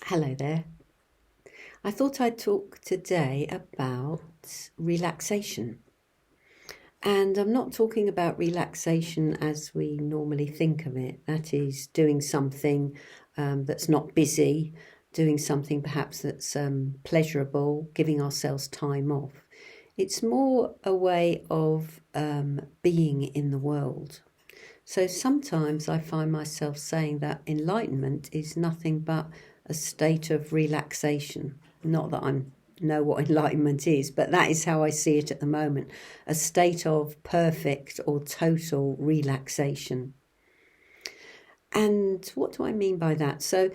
Hello there. I thought I'd talk today about relaxation. And I'm not talking about relaxation as we normally think of it. That is doing something that's not busy, doing something perhaps that's pleasurable, giving ourselves time off. It's more a way of being in the world. So sometimes I find myself saying that enlightenment is nothing but a state of relaxation. Not that I know what enlightenment is, but that is how I see it at the moment. A state of perfect or total relaxation. And what do I mean by that? So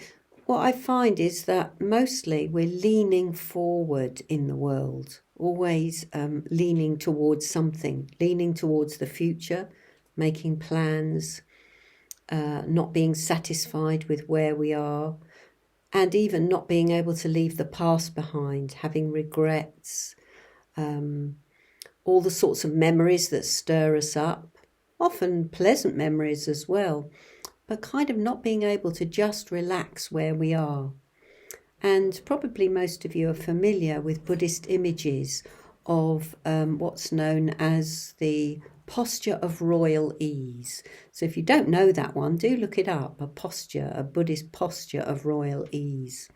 what I find is that mostly we're leaning forward in the world, always leaning towards something, leaning towards the future, making plans, not being satisfied with where we are, and even not being able to leave the past behind, having regrets, all the sorts of memories that stir us up, often pleasant memories as well, but kind of not being able to just relax where we are. And probably most of you are familiar with Buddhist images of what's known as the posture of royal ease. So if you don't know that one, do look it up, a Buddhist posture of royal ease.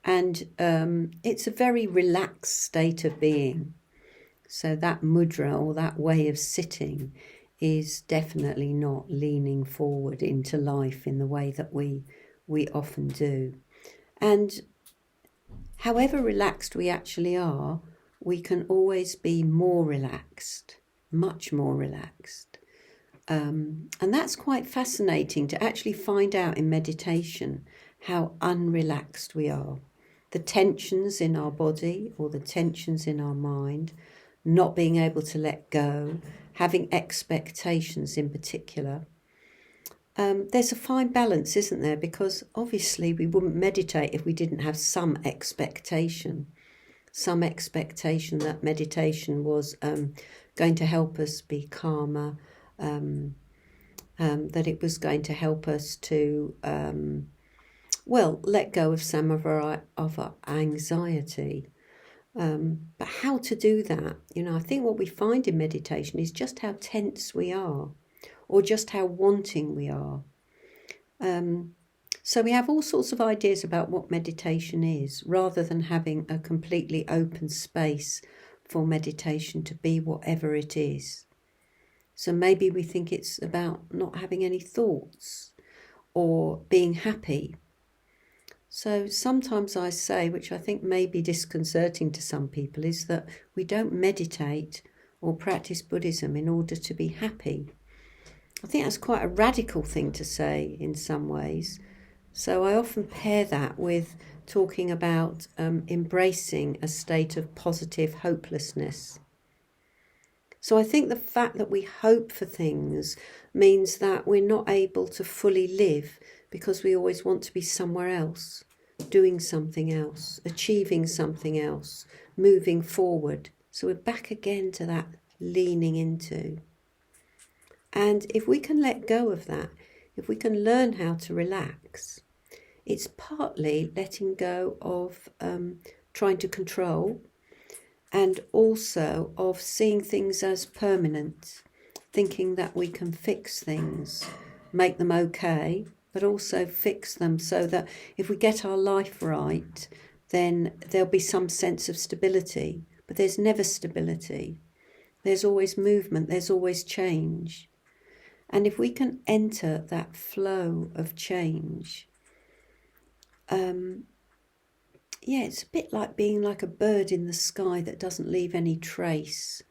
And it's a very relaxed state of being. So that mudra, or that way of sitting, is definitely not leaning forward into life in the way that we often do. And however relaxed we actually are, we can always be more relaxed, much more relaxed. And that's quite fascinating to actually find out in meditation how unrelaxed we are. The tensions in our body or the tensions in our mind, not being able to let go, having expectations in particular. There's a fine balance, isn't there? Because obviously we wouldn't meditate if we didn't have some expectation that meditation was going to help us be calmer, that it was going to help us to, let go of some of our anxiety. But how to do that? I think what we find in meditation is just how tense we are, or just how wanting we are. So we have all sorts of ideas about what meditation is, rather than having a completely open space for meditation to be whatever it is. So maybe we think it's about not having any thoughts or being happy. So sometimes I say, which I think may be disconcerting to some people, is that we don't meditate or practice Buddhism in order to be happy. I think that's quite a radical thing to say in some ways. So I often pair that with talking about embracing a state of positive hopelessness. So I think the fact that we hope for things means that we're not able to fully live, because we always want to be somewhere else, doing something else, achieving something else, moving forward. So we're back again to that leaning into. And if we can let go of that, if we can learn how to relax, it's partly letting go of trying to control, and also of seeing things as permanent, thinking that we can fix things, make them okay, but also fix them so that if we get our life right, then there'll be some sense of stability. But there's never stability. There's always movement, there's always change. And if we can enter that flow of change, it's a bit like being like a bird in the sky that doesn't leave any trace.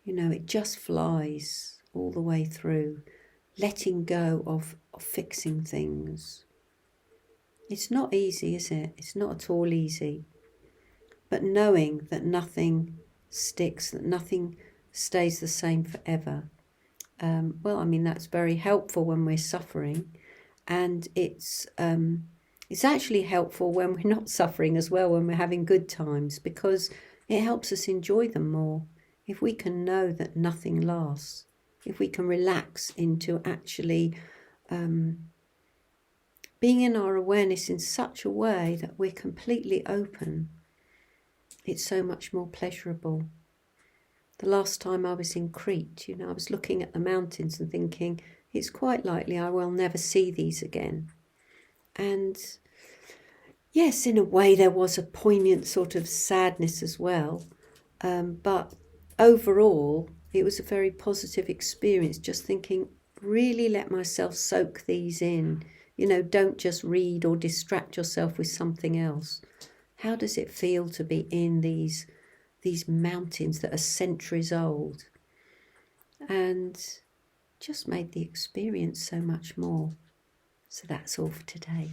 It just flies all the way through, letting go of fixing things. It's not easy, is it? It's not at all easy. But knowing that nothing sticks, that nothing stays the same forever, that's very helpful when we're suffering, and it's actually helpful when we're not suffering as well, when we're having good times, because it helps us enjoy them more. If we can know that nothing lasts, if we can relax into actually being in our awareness in such a way that we're completely open, it's so much more pleasurable. The last time I was in Crete, I was looking at the mountains and thinking, it's quite likely I will never see these again. And yes, in a way there was a poignant sort of sadness as well. But overall, it was a very positive experience, just thinking, really let myself soak these in. Don't just read or distract yourself with something else. How does it feel to be in these mountains that are centuries old? And just made the experience so much more. So that's all for today.